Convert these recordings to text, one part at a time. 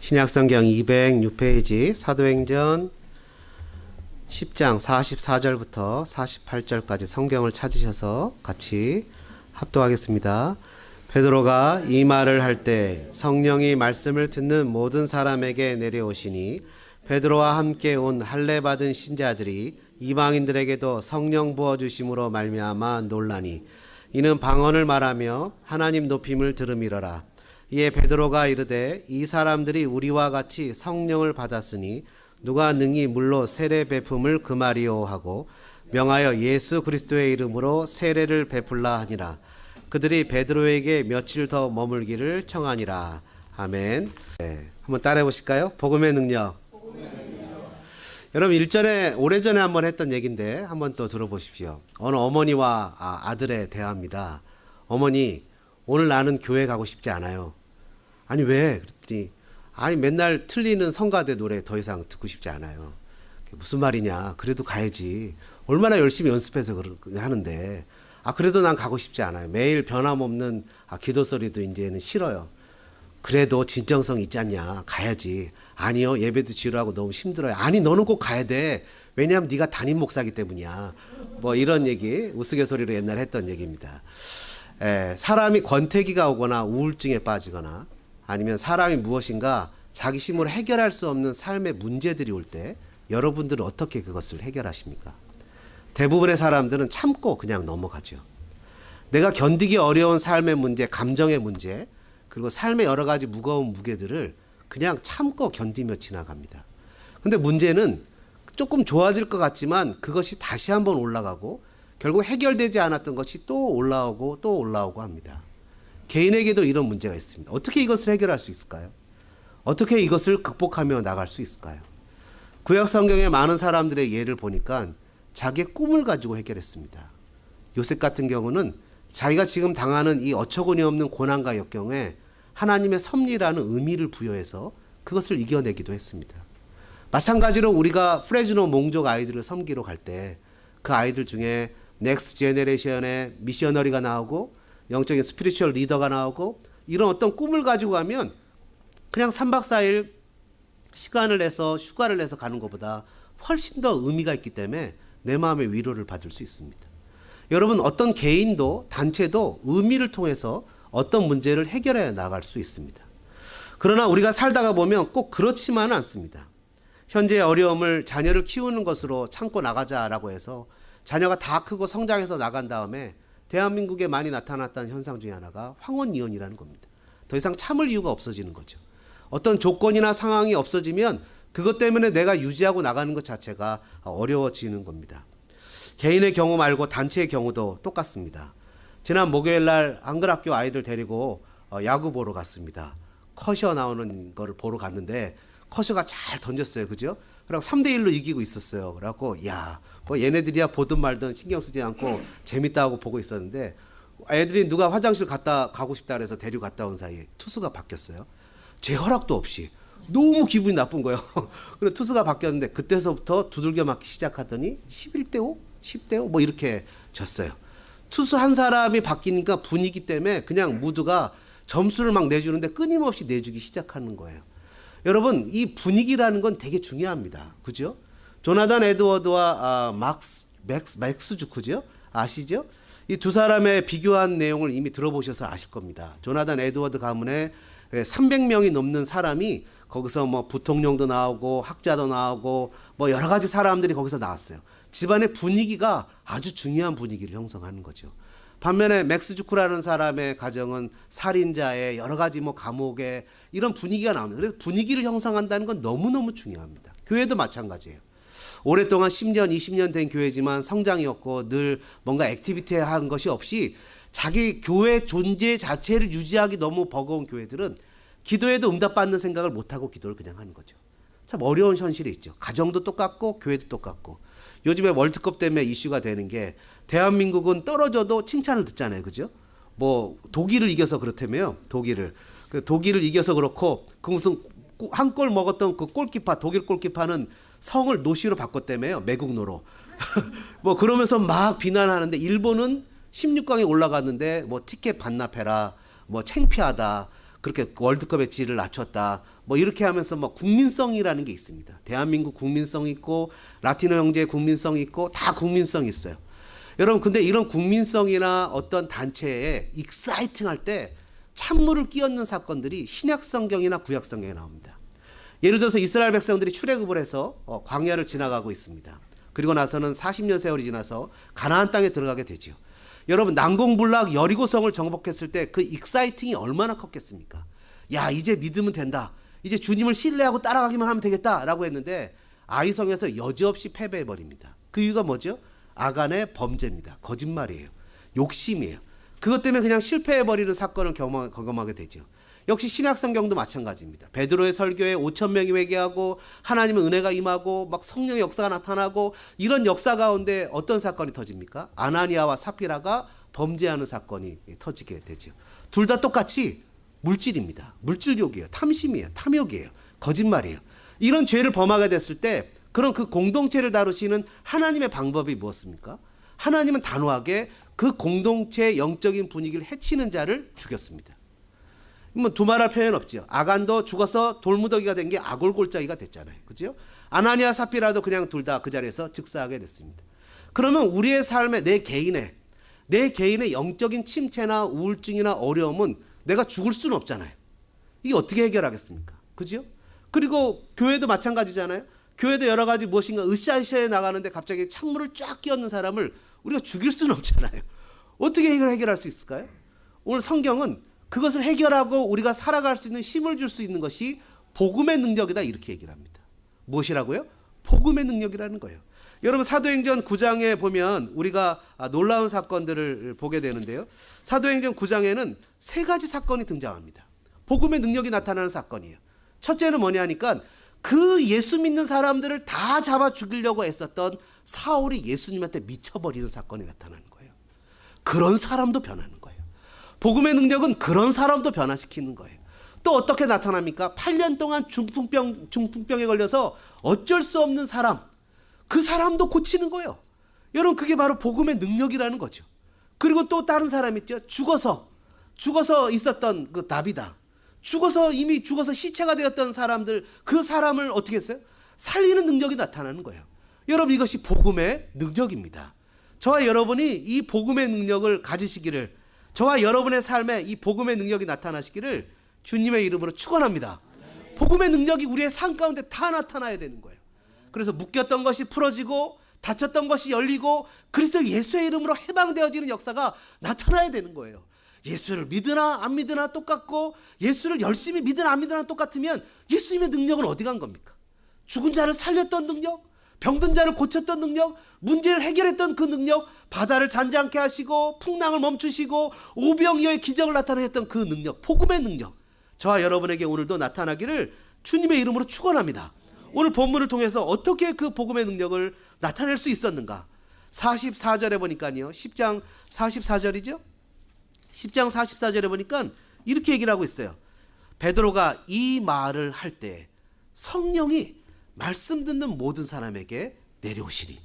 신약성경 206페이지 사도행전 10장 44절부터 48절까지 성경을 찾으셔서 같이 합독하겠습니다. 베드로가 이 말을 할 때 성령이 말씀을 듣는 모든 사람에게 내려오시니 베드로와 함께 온 할례 받은 신자들이 이방인들에게도 성령 부어주심으로 말미암아 놀라니 이는 방언을 말하며 하나님 높임을 들음이러라. 이에 베드로가 이르되 이 사람들이 우리와 같이 성령을 받았으니 누가 능히 물로 세례 베품을 금하리요 하고 명하여 예수 그리스도의 이름으로 세례를 베풀라 하니라. 그들이 베드로에게 며칠 더 머물기를 청하니라. 아멘. 네, 한번 따라해 보실까요? 복음의 능력. 여러분 오래전에 한번 했던 얘기인데 한번 또 들어보십시오. 어느 어머니와 아들의 대화입니다. 어머니, 오늘 나는 교회 가고 싶지 않아요. 아니 왜? 그랬더니 아니 맨날 틀리는 성가대 노래 더 이상 듣고 싶지 않아요. 무슨 말이냐? 그래도 가야지. 얼마나 열심히 연습해서 하는데. 그래도 난 가고 싶지 않아요. 매일 변함없는 기도 소리도 이제는 싫어요. 그래도 진정성 있지 않냐? 가야지. 아니요, 예배도 지루하고 너무 힘들어요. 아니 너는 꼭 가야 돼. 왜냐하면 네가 담임 목사기 때문이야. 뭐 이런 얘기 우스갯소리로 옛날에 했던 얘기입니다. 사람이 권태기가 오거나 우울증에 빠지거나 아니면 사람이 무엇인가 자기 힘으로 해결할 수 없는 삶의 문제들이 올 때 여러분들은 어떻게 그것을 해결하십니까? 대부분의 사람들은 참고 그냥 넘어가죠. 내가 견디기 어려운 삶의 문제, 감정의 문제, 그리고 삶의 여러 가지 무거운 무게들을 그냥 참고 견디며 지나갑니다. 근데 문제는 조금 좋아질 것 같지만 그것이 다시 한번 올라가고 결국 해결되지 않았던 것이 또 올라오고 또 올라오고 합니다. 개인에게도 이런 문제가 있습니다. 어떻게 이것을 해결할 수 있을까요? 어떻게 이것을 극복하며 나갈 수 있을까요? 구약 성경의 많은 사람들의 예를 보니까 자기의 꿈을 가지고 해결했습니다. 요셉 같은 경우는 자기가 지금 당하는 이 어처구니 없는 고난과 역경에 하나님의 섭리라는 의미를 부여해서 그것을 이겨내기도 했습니다. 마찬가지로 우리가 프레즈노 몽족 아이들을 섬기러 갈 때 그 아이들 중에 넥스트 제너레이션의 미셔너리가 나오고 영적인 스피리추얼 리더가 나오고 이런 어떤 꿈을 가지고 가면 그냥 3박 4일 시간을 내서 휴가를 내서 가는 것보다 훨씬 더 의미가 있기 때문에 내 마음의 위로를 받을 수 있습니다. 여러분 어떤 개인도 단체도 의미를 통해서 어떤 문제를 해결해 나갈 수 있습니다. 그러나 우리가 살다가 보면 꼭 그렇지만은 않습니다. 현재의 어려움을 자녀를 키우는 것으로 참고 나가자라고 해서 자녀가 다 크고 성장해서 나간 다음에 대한민국에 많이 나타났다는 현상 중에 하나가 황혼이혼이라는 겁니다. 더 이상 참을 이유가 없어지는 거죠. 어떤 조건이나 상황이 없어지면 그것 때문에 내가 유지하고 나가는 것 자체가 어려워지는 겁니다. 개인의 경우 말고 단체의 경우도 똑같습니다. 지난 목요일 날 한글학교 아이들 데리고 야구 보러 갔습니다. 커셔 나오는 거를 보러 갔는데 커셔가 잘 던졌어요. 그죠? 그래서 3대1로 이기고 있었어요. 그래갖고 뭐 얘네들이야 보든 말든 신경 쓰지 않고 재밌다고 보고 있었는데 애들이 누가 화장실 가고 싶다 그래서 데려갔다 온 사이에 투수가 바뀌었어요. 제 허락도 없이. 너무 기분이 나쁜 거예요. 그래서 투수가 바뀌었는데 그때서부터 두들겨 맞기 시작하더니 11대5, 10대5 뭐 이렇게 졌어요. 투수 한 사람이 바뀌니까 분위기 때문에 그냥 모두가 점수를 막 내주는데 끊임없이 내주기 시작하는 거예요. 여러분 이 분위기라는 건 되게 중요합니다. 그죠? 조나단 에드워드와 맥스 주크죠? 아시죠? 이 두 사람의 비교한 내용을 이미 들어보셔서 아실 겁니다. 조나단 에드워드 가문에 300명이 넘는 사람이 거기서 뭐 부통령도 나오고 학자도 나오고 뭐 여러 가지 사람들이 거기서 나왔어요. 집안의 분위기가 아주 중요한 분위기를 형성하는 거죠. 반면에 맥스 주크라는 사람의 가정은 살인자의 여러 가지 뭐 감옥에 이런 분위기가 나옵니다. 그래서 분위기를 형성한다는 건 너무너무 중요합니다. 교회도 마찬가지예요. 오랫동안 10년, 20년 된 교회지만 성장이 없고 늘 뭔가 액티비티 한 것이 없이 자기 교회 존재 자체를 유지하기 너무 버거운 교회들은 기도에도 응답받는 생각을 못하고 기도를 그냥 하는 거죠. 참 어려운 현실이 있죠. 가정도 똑같고 교회도 똑같고. 요즘에 월드컵 때문에 이슈가 되는 게 대한민국은 떨어져도 칭찬을 듣잖아요. 그죠? 뭐 독일을 이겨서 그렇다며요. 독일을 이겨서 그렇고 그 무슨 한 골 먹었던 그 골키퍼, 독일 골키퍼는 성을 노시로 바꿨다며요. 매국노로. 뭐 그러면서 막 비난하는데 일본은 16강에 올라갔는데 뭐 티켓 반납해라. 뭐 창피하다. 그렇게 월드컵의 질을 낮췄다. 뭐 이렇게 하면서 뭐 국민성이라는 게 있습니다. 대한민국 국민성 있고 라티노 형제의 국민성 있고 다 국민성이 있어요. 여러분 근데 이런 국민성이나 어떤 단체에 익사이팅 할 때 찬물을 끼얹는 사건들이 신약 성경이나 구약 성경에 나옵니다. 예를 들어서 이스라엘 백성들이 출애굽을 해서 광야를 지나가고 있습니다. 그리고 나서는 40년 세월이 지나서 가나안 땅에 들어가게 되죠. 여러분 난공불락 여리고성을 정복했을 때 그 익사이팅이 얼마나 컸겠습니까? 야 이제 믿으면 된다. 이제 주님을 신뢰하고 따라가기만 하면 되겠다라고 했는데 아이성에서 여지없이 패배해버립니다. 그 이유가 뭐죠? 아간의 범죄입니다. 거짓말이에요. 욕심이에요. 그것 때문에 그냥 실패해버리는 사건을 경험하게 되죠. 역시 신약 성경도 마찬가지입니다. 베드로의 설교에 5천 명이 회개하고 하나님의 은혜가 임하고 막 성령의 역사가 나타나고 이런 역사 가운데 어떤 사건이 터집니까? 아나니아와 사피라가 범죄하는 사건이 터지게 되죠. 둘 다 똑같이 물질입니다. 물질욕이에요. 탐심이에요. 탐욕이에요. 거짓말이에요. 이런 죄를 범하게 됐을 때 그런 그 공동체를 다루시는 하나님의 방법이 무엇입니까? 하나님은 단호하게 그 공동체의 영적인 분위기를 해치는 자를 죽였습니다. 뭐 두말할 표현 없지요. 아간도 죽어서 돌무더기가 된 게 아골골짜기가 됐잖아요. 그죠? 아나니아 사피라도 그냥 둘 다 그 자리에서 즉사하게 됐습니다. 그러면 우리의 삶에 내 개인의 영적인 침체나 우울증이나 어려움은 내가 죽을 수는 없잖아요. 이게 어떻게 해결하겠습니까? 그죠? 그리고 교회도 마찬가지잖아요. 교회도 여러 가지 무엇인가 으쌰으쌰해 나가는데 갑자기 찬물을 쫙 끼얹는 사람을 우리가 죽일 수는 없잖아요. 어떻게 해결할 수 있을까요? 오늘 성경은 그것을 해결하고 우리가 살아갈 수 있는 힘을 줄 수 있는 것이 복음의 능력이다 이렇게 얘기를 합니다. 무엇이라고요? 복음의 능력이라는 거예요. 여러분 사도행전 9장에 보면 우리가 놀라운 사건들을 보게 되는데요. 사도행전 9장에는 세 가지 사건이 등장합니다. 복음의 능력이 나타나는 사건이에요. 첫째는 뭐냐 하니까 그 예수 믿는 사람들을 다 잡아 죽이려고 애썼던 사울이 예수님한테 미쳐버리는 사건이 나타나는 거예요. 그런 사람도 변하는 거예요. 복음의 능력은 그런 사람도 변화시키는 거예요. 또 어떻게 나타납니까? 8년 동안 중풍병에 걸려서 어쩔 수 없는 사람, 그 사람도 고치는 거예요. 여러분 그게 바로 복음의 능력이라는 거죠. 그리고 또 다른 사람 있죠. 죽어서 있었던 그 다비다. 이미 죽어서 시체가 되었던 사람들, 그 사람을 어떻게 했어요? 살리는 능력이 나타나는 거예요. 여러분 이것이 복음의 능력입니다. 저와 여러분이 이 복음의 능력을 가지시기를, 저와 여러분의 삶에 이 복음의 능력이 나타나시기를 주님의 이름으로 축원합니다. 복음의 능력이 우리의 삶 가운데 다 나타나야 되는 거예요. 그래서 묶였던 것이 풀어지고 닫혔던 것이 열리고 그리스도 예수의 이름으로 해방되어지는 역사가 나타나야 되는 거예요. 예수를 믿으나 안 믿으나 똑같고 예수를 열심히 믿으나 안 믿으나 똑같으면 예수님의 능력은 어디 간 겁니까? 죽은 자를 살렸던 능력, 병든 자를 고쳤던 능력, 문제를 해결했던 그 능력, 바다를 잔잔케 하시고 풍랑을 멈추시고 오병이어의 기적을 나타냈던 그 능력, 복음의 능력, 저와 여러분에게 오늘도 나타나기를 주님의 이름으로 축원합니다. 오늘 본문을 통해서 어떻게 그 복음의 능력을 나타낼 수 있었는가? 44절에 보니까요. 10장 44절이죠. 10장 44절에 보니까 이렇게 얘기를 하고 있어요. 베드로가 이 말을 할 때 성령이 말씀 듣는 모든 사람에게 내려오시니.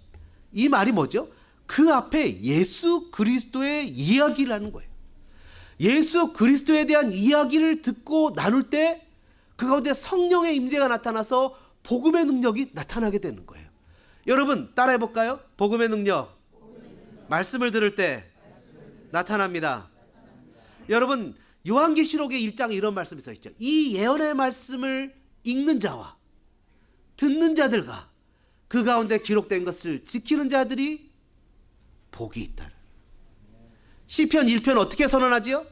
이 말이 뭐죠? 그 앞에 예수 그리스도의 이야기를 하는 거예요. 예수 그리스도에 대한 이야기를 듣고 나눌 때 그 가운데 성령의 임재가 나타나서 복음의 능력이 나타나게 되는 거예요. 여러분 따라해 볼까요? 복음의 능력. 말씀을 들을 때 나타납니다. 여러분 요한계시록의 1장에 이런 말씀이 써 있죠. 이 예언의 말씀을 읽는 자와 듣는 자들과 그 가운데 기록된 것을 지키는 자들이 복이 있다. 시편 1편 어떻게 선언하지요?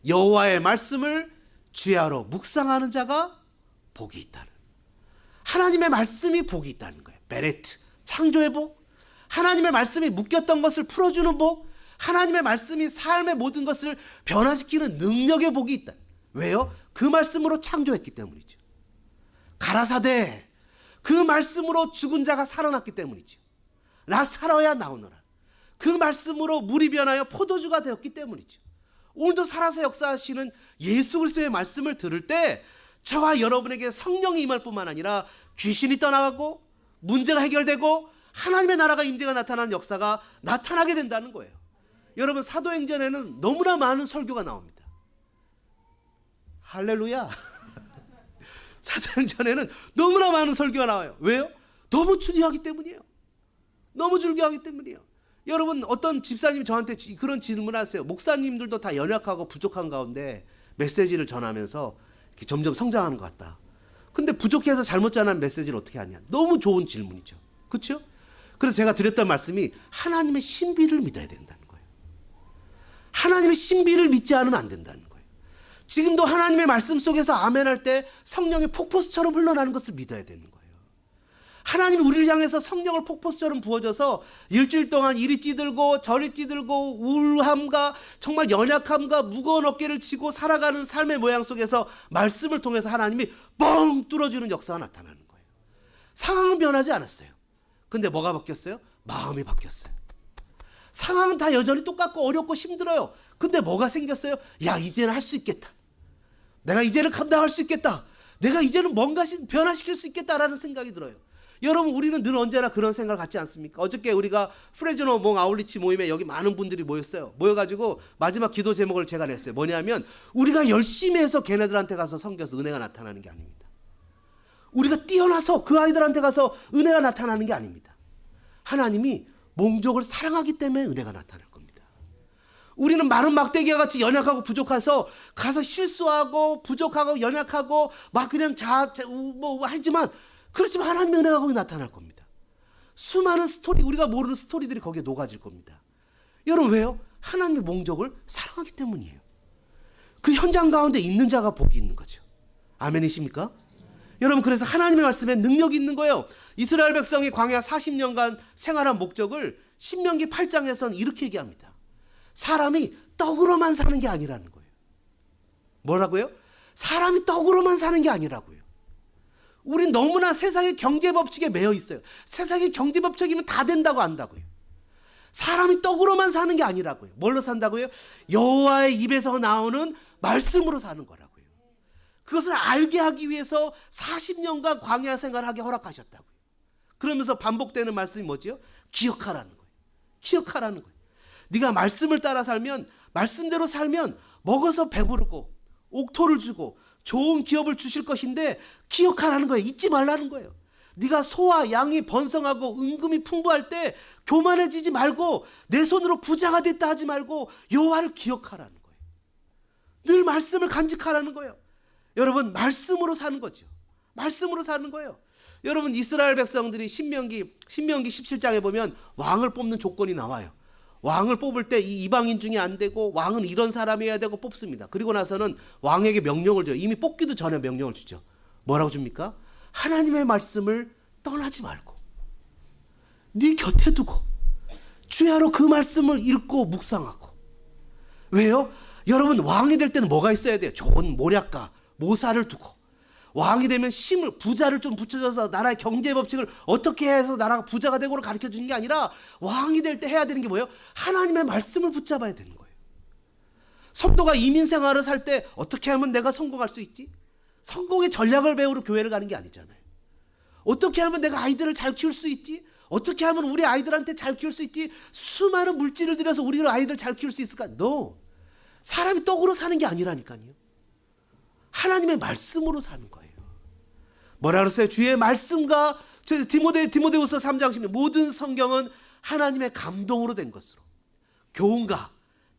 여호와의 말씀을 주야로 묵상하는 자가 복이 있다. 하나님의 말씀이 복이 있다는 거예요. 베레트, 창조의 복, 하나님의 말씀이 묶였던 것을 풀어주는 복, 하나님의 말씀이 삶의 모든 것을 변화시키는 능력의 복이 있다. 왜요? 그 말씀으로 창조했기 때문이죠. 가라사대, 그 말씀으로 죽은 자가 살아났기 때문이죠. 나사로야 나오너라. 그 말씀으로 물이 변하여 포도주가 되었기 때문이죠. 오늘도 살아서 역사하시는 예수 그리스도의 말씀을 들을 때 저와 여러분에게 성령이 임할 뿐만 아니라 귀신이 떠나가고 문제가 해결되고 하나님의 나라가 임재가 나타나는 역사가 나타나게 된다는 거예요. 여러분 사도행전에는 너무나 많은 설교가 나옵니다. 할렐루야. 사도행전에는 너무나 많은 설교가 나와요. 왜요? 너무 중요하기 때문이에요. 너무 중요하기 때문이에요. 여러분, 어떤 집사님이 저한테 그런 질문을 하세요. 목사님들도 다 연약하고 부족한 가운데 메시지를 전하면서 이렇게 점점 성장하는 것 같다. 근데 부족해서 잘못 전하는 메시지를 어떻게 하냐. 너무 좋은 질문이죠. 그렇죠? 그래서 제가 드렸던 말씀이 하나님의 신비를 믿어야 된다는 거예요. 하나님의 신비를 믿지 않으면 안 된다는 거예요. 지금도 하나님의 말씀 속에서 아멘할 때 성령이 폭포수처럼 흘러나는 것을 믿어야 되는 거예요. 하나님이 우리를 향해서 성령을 폭포수처럼 부어줘서 일주일 동안 이리 뛰들고 저리 뛰들고 우울함과 정말 연약함과 무거운 어깨를 지고 살아가는 삶의 모양 속에서 말씀을 통해서 하나님이 뻥 뚫어주는 역사가 나타나는 거예요. 상황은 변하지 않았어요. 근데 뭐가 바뀌었어요? 마음이 바뀌었어요. 상황은 다 여전히 똑같고 어렵고 힘들어요. 근데 뭐가 생겼어요? 야, 이제는 할 수 있겠다. 내가 이제는 감당할 수 있겠다. 내가 이제는 뭔가 변화시킬 수 있겠다라는 생각이 들어요. 여러분, 우리는 늘 언제나 그런 생각을 갖지 않습니까? 어저께 우리가 프레즈노 몽 아울리치 모임에 여기 많은 분들이 모였어요. 모여가지고 마지막 기도 제목을 제가 냈어요. 뭐냐면 우리가 열심히 해서 걔네들한테 가서 섬겨서 은혜가 나타나는 게 아닙니다. 우리가 뛰어나서 그 아이들한테 가서 은혜가 나타나는 게 아닙니다. 하나님이 몽족을 사랑하기 때문에 은혜가 나타날 겁니다. 우리는 마른 막대기와 같이 연약하고 부족해서 가서 실수하고 부족하고 연약하고 막 그냥 하지만 그렇지만 하나님의 은혜가 거기 나타날 겁니다. 수많은 스토리, 우리가 모르는 스토리들이 거기에 녹아질 겁니다. 여러분, 왜요? 하나님의 몽족을 사랑하기 때문이에요. 그 현장 가운데 있는 자가 복이 있는 거죠. 아멘이십니까? 여러분, 그래서 하나님의 말씀에 능력이 있는 거예요. 이스라엘 백성이 광야 40년간 생활한 목적을 신명기 8장에서는 이렇게 얘기합니다. 사람이 떡으로만 사는 게 아니라는 거예요. 뭐라고요? 사람이 떡으로만 사는 게 아니라고요. 우린 너무나 세상의 경제 법칙에 매여 있어요. 세상의 경제 법칙이면 다 된다고 안다고요. 사람이 떡으로만 사는 게 아니라고요. 뭘로 산다고요? 여호와의 입에서 나오는 말씀으로 사는 거라고요. 그것을 알게 하기 위해서 40년간 광야 생활하게 허락하셨다고요. 그러면서 반복되는 말씀이 뭐지요? 기억하라는 거예요. 기억하라는 거예요. 네가 말씀을 따라 살면, 말씀대로 살면 먹어서 배부르고 옥토를 주고 좋은 기업을 주실 것인데 기억하라는 거예요. 잊지 말라는 거예요. 네가 소와 양이 번성하고 은금이 풍부할 때 교만해지지 말고 내 손으로 부자가 됐다 하지 말고 여호와를 기억하라는 거예요. 늘 말씀을 간직하라는 거예요. 여러분, 말씀으로 사는 거죠. 말씀으로 사는 거예요. 여러분, 이스라엘 백성들이 신명기 17장에 보면 왕을 뽑는 조건이 나와요. 왕을 뽑을 때 이 이방인 중에 안 되고 왕은 이런 사람이어야 되고 뽑습니다. 그리고 나서는 왕에게 명령을 줘요. 이미 뽑기도 전에 명령을 주죠. 뭐라고 줍니까? 하나님의 말씀을 떠나지 말고 네 곁에 두고 주야로 그 말씀을 읽고 묵상하고. 왜요? 여러분, 왕이 될 때는 뭐가 있어야 돼요? 좋은 모략가, 모사를 두고. 왕이 되면 부자를 좀 붙여줘서 나라의 경제 법칙을 어떻게 해서 나라가 부자가 되고를 가르쳐 주는 게 아니라 왕이 될 때 해야 되는 게 뭐예요? 하나님의 말씀을 붙잡아야 되는 거예요. 성도가 이민 생활을 살 때 어떻게 하면 내가 성공할 수 있지? 성공의 전략을 배우러 교회를 가는 게 아니잖아요. 어떻게 하면 내가 아이들을 잘 키울 수 있지? 어떻게 하면 우리 아이들한테 잘 키울 수 있지? 수많은 물질을 들여서 우리 아이들 잘 키울 수 있을까? No. 사람이 떡으로 사는 게 아니라니까요. 하나님의 말씀으로 사는 거예요. 뭐라 그랬어요? 주의 말씀과 디모데후서 3장 10절 모든 성경은 하나님의 감동으로 된 것으로 교훈과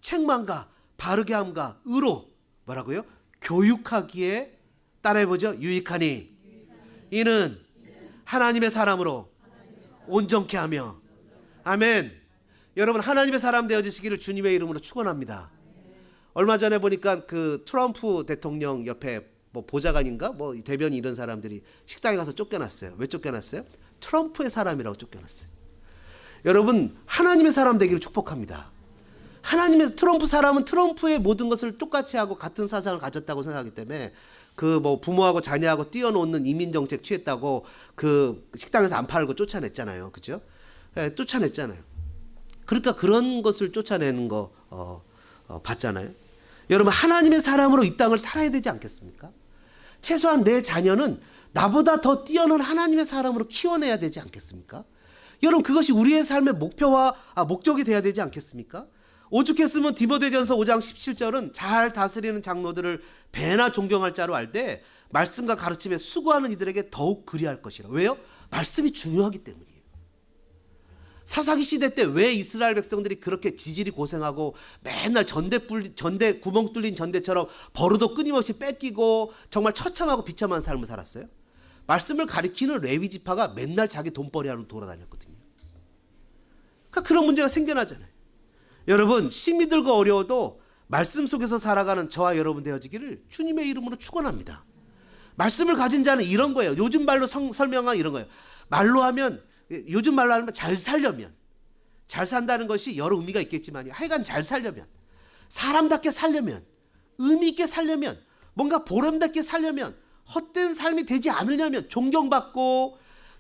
책망과 바르게 함과 의로 뭐라고요? 교육하기에 따라해보죠. 유익하니 이는 하나님의 사람으로 온전케 하며. 아멘. 여러분, 하나님의 사람 되어주시기를 주님의 이름으로 축원합니다. 얼마 전에 보니까 그 트럼프 대통령 옆에 뭐 보좌관인가 뭐 대변인 이런 사람들이 식당에 가서 쫓겨났어요. 왜 쫓겨났어요? 트럼프의 사람이라고 쫓겨났어요. 여러분, 하나님의 사람 되기를 축복합니다. 하나님의 트럼프 사람은 트럼프의 모든 것을 똑같이 하고 같은 사상을 가졌다고 생각하기 때문에 그 뭐 부모하고 자녀하고 뛰어놓는 이민 정책 취했다고 그 식당에서 안 팔고 쫓아냈잖아요. 그죠? 네, 쫓아냈잖아요. 그러니까 그런 것을 쫓아내는 거 봤잖아요. 여러분, 하나님의 사람으로 이 땅을 살아야 되지 않겠습니까? 최소한 내 자녀는 나보다 더 뛰어난 하나님의 사람으로 키워내야 되지 않겠습니까? 여러분, 그것이 우리의 삶의 목표와 목적이 돼야 되지 않겠습니까? 오죽했으면 디모데전서 5장 17절은 잘 다스리는 장로들을 배나 존경할 자로 알되 말씀과 가르침에 수고하는 이들에게 더욱 그리할 것이라. 왜요? 말씀이 중요하기 때문이에요. 사사기 시대 때 왜 이스라엘 백성들이 그렇게 지질이 고생하고 맨날 전대 구멍 뚫린 전대처럼 버릇도 끊임없이 뺏기고 정말 처참하고 비참한 삶을 살았어요? 말씀을 가리키는 레위 지파가 맨날 자기 돈벌이 하러 돌아다녔거든요. 그러니까 그런 문제가 생겨나잖아요. 여러분, 힘이 들고 어려워도 말씀 속에서 살아가는 저와 여러분 되어지기를 주님의 이름으로 축원합니다. 말씀을 가진 자는 이런 거예요. 요즘 말로 설명한 이런 거예요. 말로 하면, 요즘 말로 하면 잘 살려면, 잘 산다는 것이 여러 의미가 있겠지만 하여간 잘 살려면, 사람답게 살려면, 의미 있게 살려면, 뭔가 보람답게 살려면, 헛된 삶이 되지 않으려면 존경받고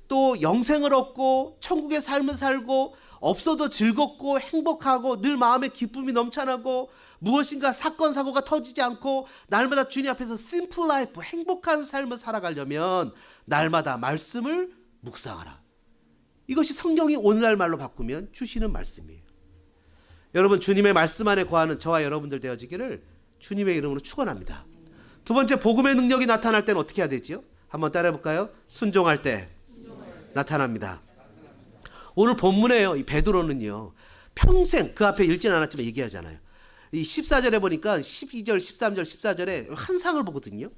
또 영생을 얻고 천국의 삶을 살고 없어도 즐겁고 행복하고 늘 마음에 기쁨이 넘쳐나고 무엇인가 사건 사고가 터지지 않고 날마다 주님 앞에서 심플 라이프 행복한 삶을 살아가려면 날마다 말씀을 묵상하라. 이것이 성경이 오늘날 말로 바꾸면 주시는 말씀이에요. 여러분, 주님의 말씀 안에 거하는 저와 여러분들 되어지기를 주님의 이름으로 축원합니다. 두 번째, 복음의 능력이 나타날 때는 어떻게 해야 되죠? 한번 따라해 볼까요? 순종할 때 나타납니다. 오늘 본문에요, 이 베드로는요, 평생 그 앞에 읽진 않았지만 얘기하잖아요. 이 14절에 보니까 12절, 13절, 14절에 환상을 보거든요.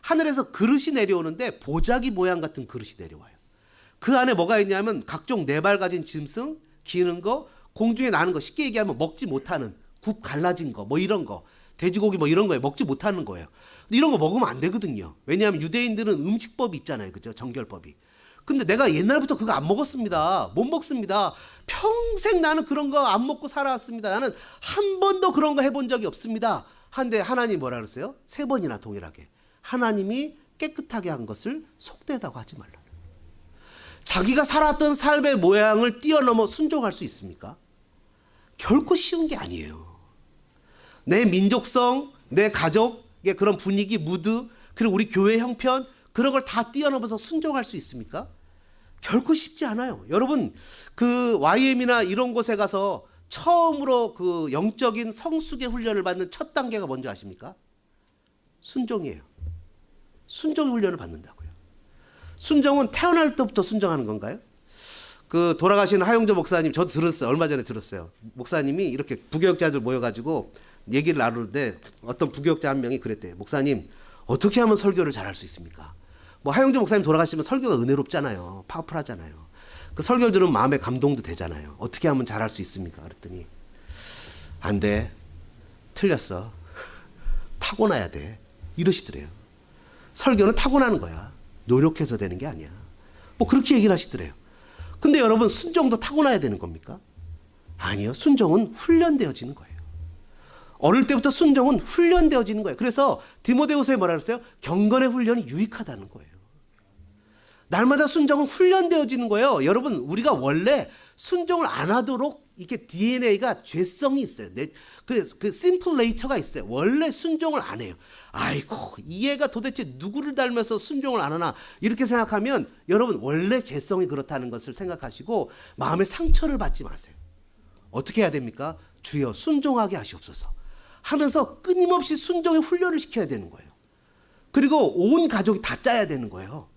하늘에서 그릇이 내려오는데 보자기 모양 같은 그릇이 내려와요. 그 안에 뭐가 있냐면 각종 네 발 가진 짐승, 기는 거, 공중에 나는 거, 쉽게 얘기하면 먹지 못하는 굽 갈라진 거, 뭐 이런 거, 돼지고기 뭐 이런 거에 먹지 못하는 거예요. 이런 거 먹으면 안 되거든요. 왜냐하면 유대인들은 음식법이 있잖아요. 그죠? 정결법이. 근데 내가 옛날부터 그거 안 먹었습니다. 못 먹습니다. 평생 나는 그런 거 안 먹고 살아왔습니다. 나는 한 번도 그런 거 해본 적이 없습니다. 한데 하나님이 뭐라 그랬어요? 3번이나 동일하게. 하나님이 깨끗하게 한 것을 속되다고 하지 말라. 자기가 살았던 삶의 모양을 뛰어넘어 순종할 수 있습니까? 결코 쉬운 게 아니에요. 내 민족성, 내 가족의 그런 분위기, 무드, 그리고 우리 교회 형편, 그런 걸 다 뛰어넘어서 순종할 수 있습니까? 결코 쉽지 않아요. 여러분, 그 YM이나 이런 곳에 가서 처음으로 그 영적인 성숙의 훈련을 받는 첫 단계가 뭔지 아십니까? 순종이에요. 순종 훈련을 받는다고요. 순종은 태어날 때부터 순종하는 건가요? 그 돌아가신 하용조 목사님, 저도 들었어요. 얼마 전에 들었어요. 목사님이 이렇게 부교육자들 모여가지고 얘기를 나누는데 어떤 부교육자 한 명이 그랬대요. 목사님, 어떻게 하면 설교를 잘할 수 있습니까? 뭐 하용조 목사님 돌아가시면 설교가 은혜롭잖아요. 파워풀하잖아요. 그 설교를 들으면 마음에 감동도 되잖아요. 어떻게 하면 잘할 수 있습니까? 그랬더니 안 돼. 틀렸어. 타고나야 돼. 이러시더래요. 설교는 타고나는 거야. 노력해서 되는 게 아니야. 뭐 그렇게 얘기를 하시더래요. 근데 여러분, 순종도 타고나야 되는 겁니까? 아니요. 순종은 훈련되어지는 거예요. 어릴 때부터 순종은 훈련되어지는 거예요. 그래서 디모데후서에 뭐라 그랬어요? 경건의 훈련이 유익하다는 거예요. 날마다 순종은 훈련되어지는 거예요. 여러분, 우리가 원래 순종을 안 하도록 이게 DNA가 죄성이 있어요. 그 심플 네이처가 있어요. 원래 순종을 안 해요. 아이고, 이 애가 도대체 누구를 닮아서 순종을 안 하나, 이렇게 생각하면 여러분, 원래 죄성이 그렇다는 것을 생각하시고 마음에 상처를 받지 마세요. 어떻게 해야 됩니까? 주여 순종하게 하시옵소서 하면서 끊임없이 순종의 훈련을 시켜야 되는 거예요. 그리고 온 가족이 다 짜야 되는 거예요.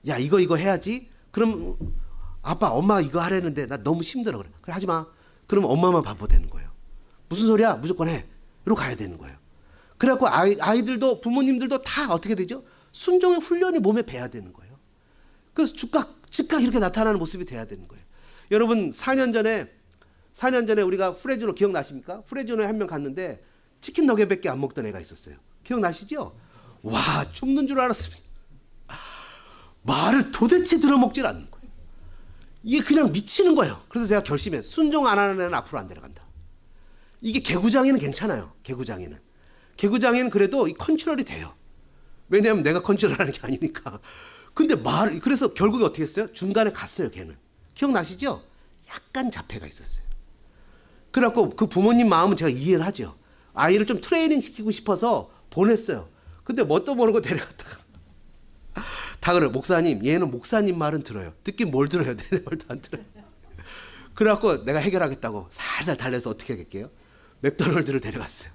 야, 이거 해야지. 그럼 아빠, 엄마 이거 하려는데 나 너무 힘들어. 그래 하지 마. 그러면 엄마만 바보 되는 거예요. 무슨 소리야? 무조건 해. 이러고 가야 되는 거예요. 그래갖고 아이들도 부모님들도 다 어떻게 되죠? 순종의 훈련이 몸에 배야 되는 거예요. 그래서 즉각 이렇게 나타나는 모습이 돼야 되는 거예요. 여러분, 4년 전에 우리가 프레즈노 기억나십니까? 프레즈노에 한 명 갔는데 치킨 너겟밖에 안 먹던 애가 있었어요. 기억나시죠? 와, 죽는 줄 알았습니다. 말을 도대체 들어먹질 않는 거예요. 이게 그냥 미치는 거예요. 그래서 제가 결심해. 순종 안 하는 애는 앞으로 안 데려간다. 이게 개구장이는 괜찮아요. 개구장이는 그래도 이 컨트롤이 돼요. 왜냐하면 내가 컨트롤하는 게 아니니까. 근데 그래서 결국에 어떻게 했어요? 중간에 갔어요, 걔는. 기억나시죠? 약간 자폐가 있었어요. 그래갖고 그 부모님 마음은 제가 이해를 하죠. 아이를 좀 트레이닝 시키고 싶어서 보냈어요. 근데 뭣도 모르고 데려갔다가 다 그래요. 목사님, 얘는 목사님 말은 들어요. 듣긴 뭘 들어요? 내 말도 안 들어요. 그래갖고 내가 해결하겠다고 살살 달래서 어떻게 하겠게요? 맥도날드를 데려갔어요.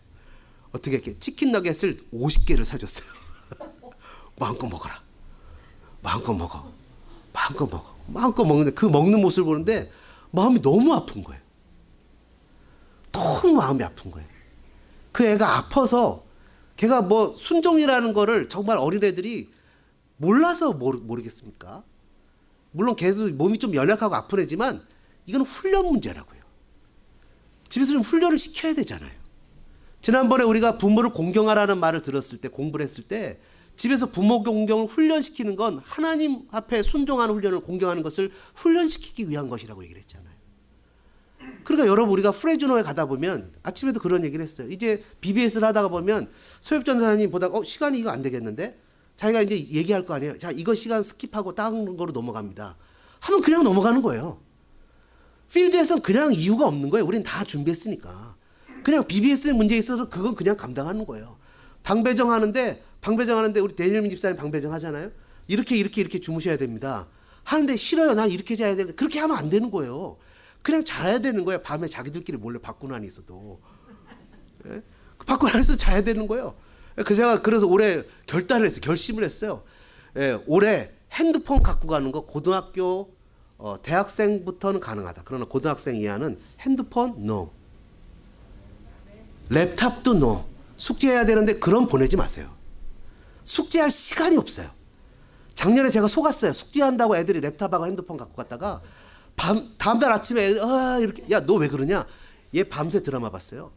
어떻게 할게? 치킨 너겟을 50개를 사줬어요. 마음껏 먹어라. 마음껏 먹어. 마음껏 먹어. 마음껏 먹는데 그 먹는 모습을 보는데 마음이 너무 아픈 거예요. 너무 마음이 아픈 거예요. 그 애가 아파서 걔가 뭐 순종이라는 거를 정말 어린애들이 몰라서 모르겠습니까? 물론 걔도 몸이 좀 연약하고 아픈 애지만 이건 훈련 문제라고요. 집에서 좀 훈련을 시켜야 되잖아요. 지난번에 우리가 부모를 공경하라는 말을 들었을 때, 공부를 했을 때 집에서 부모 공경을 훈련시키는 건 하나님 앞에 순종하는 훈련을, 공경하는 것을 훈련시키기 위한 것이라고 얘기를 했잖아요. 그러니까 여러분, 우리가 프레즈노에 가다 보면 아침에도 그런 얘기를 했어요. 이제 BBS를 하다가 보면 소엽 전사님 보다가 시간이 이거 안 되겠는데? 자기가 이제 얘기할 거 아니에요. 자, 이거 시간 스킵하고 다른 거로 넘어갑니다. 하면 그냥 넘어가는 거예요. 필드에서는 그냥 이유가 없는 거예요. 우린 다 준비했으니까. 그냥 BBS의 문제에 있어서 그건 그냥 감당하는 거예요. 방배정하는데 우리 데니엘 집사님 방배정 하잖아요. 이렇게 주무셔야 됩니다. 하는데 싫어요. 난 이렇게 자야 되는데 그렇게 하면 안 되는 거예요. 그냥 자야 되는 거예요. 밤에 자기들끼리 몰래 밖으로 안에 있어도. 예? 밖으로 안에서 자야 되는 거예요. 제가 그래서 올해 결단을 했어요. 결심을 했어요. 예, 올해 핸드폰 갖고 가는 거 고등학교 대학생부터는 가능하다. 그러나 고등학생 이하는 핸드폰 no. 랩탑도 no. 숙제해야 되는데 그럼 보내지 마세요. 숙제할 시간이 없어요. 작년에 제가 속았어요. 숙제한다고 애들이 랩탑하고 핸드폰 갖고 갔다가 다음날 아침에 이렇게, 야, 너 왜 그러냐? 얘 밤새 드라마 봤어요.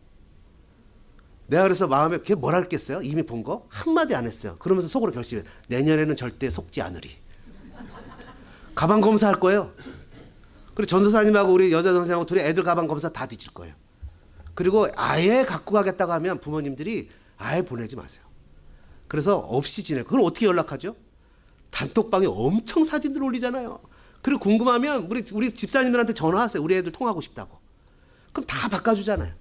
내가 그래서 마음에 걔 뭐라 그랬겠어요? 이미 본 거? 한마디 안 했어요. 그러면서 속으로 결심해. 내년에는 절대 속지 않으리. 가방 검사할 거예요. 그리고 전도사님하고 우리 여자 선생님하고 둘이 애들 가방 검사 다 뒤질 거예요. 그리고 아예 갖고 가겠다고 하면 부모님들이 아예 보내지 마세요. 그래서 없이 지내요. 그걸 어떻게 연락하죠? 단톡방에 엄청 사진들 올리잖아요. 그리고 궁금하면 우리 집사님들한테 전화하세요. 우리 애들 통하고 싶다고. 그럼 다 바꿔주잖아요.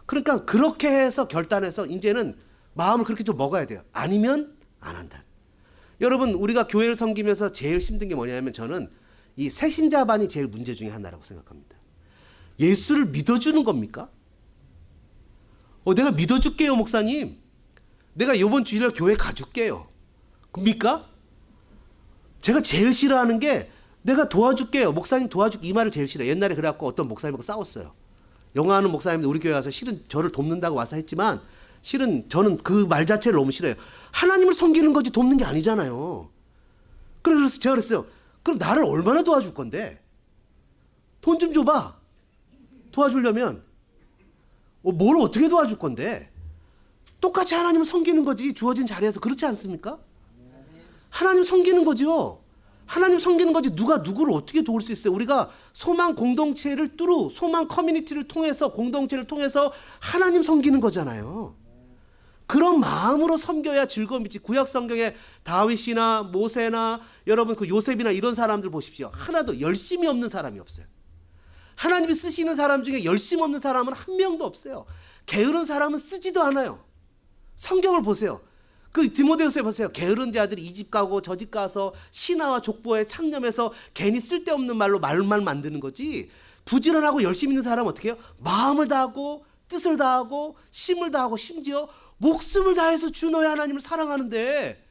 그러니까 그렇게 해서 결단해서 이제는 마음을 그렇게 좀 먹어야 돼요. 아니면 안 한다. 여러분, 우리가 교회를 섬기면서 제일 힘든 게 뭐냐면 저는 이 새신자반이 제일 문제 중에 하나라고 생각합니다. 예수를 믿어주는 겁니까? 내가 믿어줄게요, 목사님. 내가 이번 주일날 교회 가줄게요. 겁니까? 제가 제일 싫어하는 게 내가 도와줄게요. 목사님 도와줄게. 이 말을 제일 싫어요. 옛날에 그래갖고 어떤 목사님하고 싸웠어요. 영화하는 목사님도 우리 교회 와서 실은 저를 돕는다고 와서 했지만 실은 저는 그 말 자체를 너무 싫어요. 하나님을 섬기는 거지 돕는 게 아니잖아요. 그래서 제가 그랬어요. 그럼 나를 얼마나 도와줄 건데? 돈 좀 줘봐. 도와주려면. 뭘 어떻게 도와줄 건데? 똑같이 하나님을 섬기는 거지. 주어진 자리에서. 그렇지 않습니까? 하나님 섬기는 거죠. 하나님 섬기는 거지. 누가 누구를 어떻게 도울 수 있어요? 우리가 소망 공동체를 소망 커뮤니티를 통해서, 공동체를 통해서 하나님 섬기는 거잖아요. 그런 마음으로 섬겨야 즐거움이지. 구약 성경에 다윗이나 모세나 여러분 그 요셉이나 이런 사람들 보십시오. 하나도 열심이 없는 사람이 없어요. 하나님이 쓰시는 사람 중에 열심 없는 사람은 한 명도 없어요. 게으른 사람은 쓰지도 않아요. 성경을 보세요. 그 디모데후서에 보세요. 게으른 자들이 이 집 가고 저 집 가서 신하와 족보에 창념해서 괜히 쓸데없는 말만 만드는 거지. 부지런하고 열심히 있는 사람은 어떻게 해요? 마음을 다하고 뜻을 다하고 심을 다하고 심지어 목숨을 다해서 주 너의 하나님을 사랑하는데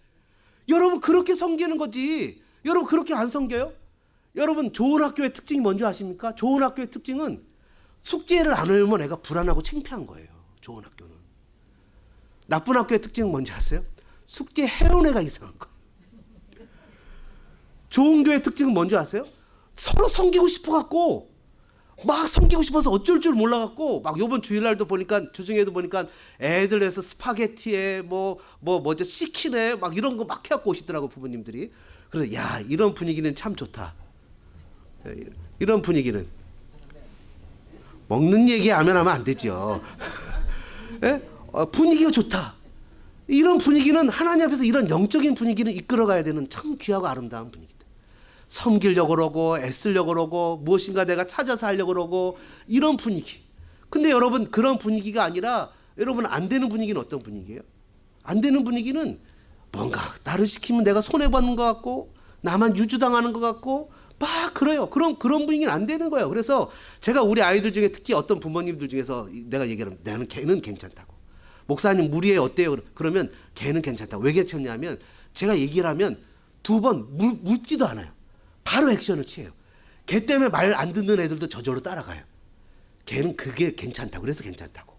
여러분 그렇게 섬기는 거지. 여러분 그렇게 안 섬겨요? 여러분 좋은 학교의 특징이 뭔지 아십니까? 좋은 학교의 특징은 숙제를 안 외우면 애가 불안하고 창피한 거예요. 좋은 학교는. 나쁜 학교의 특징은 뭔지 아세요? 숙제 해온 애가 이상한 거. 좋은 교회의 특징은 뭔지 아세요? 서로 섬기고 싶어갖고 막 섬기고 싶어서 어쩔 줄 몰라갖고 막 요번 주일날도 보니까 주중에도 보니까 애들 해서 스파게티에 뭐죠 치킨에 막 이런 거 막 해갖고 오시더라고 부모님들이. 그래서 야 이런 분위기는 참 좋다. 이런 분위기는 먹는 얘기 하면 안 되죠. 예? 분위기가 좋다. 이런 분위기는 하나님 앞에서 이런 영적인 분위기는 이끌어가야 되는 참 귀하고 아름다운 분위기다. 섬기려고 그러고 애쓰려고 그러고 무엇인가 내가 찾아서 하려고 그러고 이런 분위기. 근데 여러분 그런 분위기가 아니라 여러분 안 되는 분위기는 어떤 분위기예요? 안 되는 분위기는 뭔가 나를 시키면 내가 손해받는 것 같고 나만 유주당하는 것 같고 막 그래요. 그런 분위기는 안 되는 거예요. 그래서 제가 우리 아이들 중에 특히 어떤 부모님들 중에서 내가 얘기하면 나는 걔는 괜찮다고. 목사님 무리에 어때요? 그러면 걔는 괜찮다고. 왜 괜찮냐면 제가 얘기를 하면 두 번 묻지도 않아요. 바로 액션을 취해요. 걔 때문에 말 안 듣는 애들도 저절로 따라가요. 걔는 그게 괜찮다고. 그래서 괜찮다고.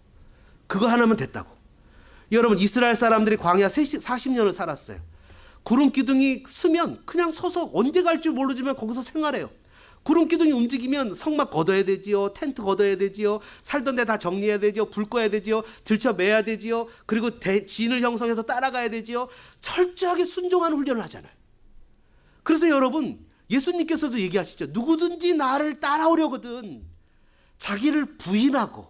그거 하나면 됐다고. 여러분, 이스라엘 사람들이 광야 40년을 살았어요. 구름 기둥이 서면 그냥 서서 언제 갈지 모르지만 거기서 생활해요. 구름 기둥이 움직이면 성막 걷어야 되지요. 텐트 걷어야 되지요. 살던 데 다 정리해야 되지요. 불 꺼야 되지요. 들쳐매야 되지요. 그리고 진을 형성해서 따라가야 되지요. 철저하게 순종하는 훈련을 하잖아요. 그래서 여러분, 예수님께서도 얘기하시죠. 누구든지 나를 따라오려거든 자기를 부인하고.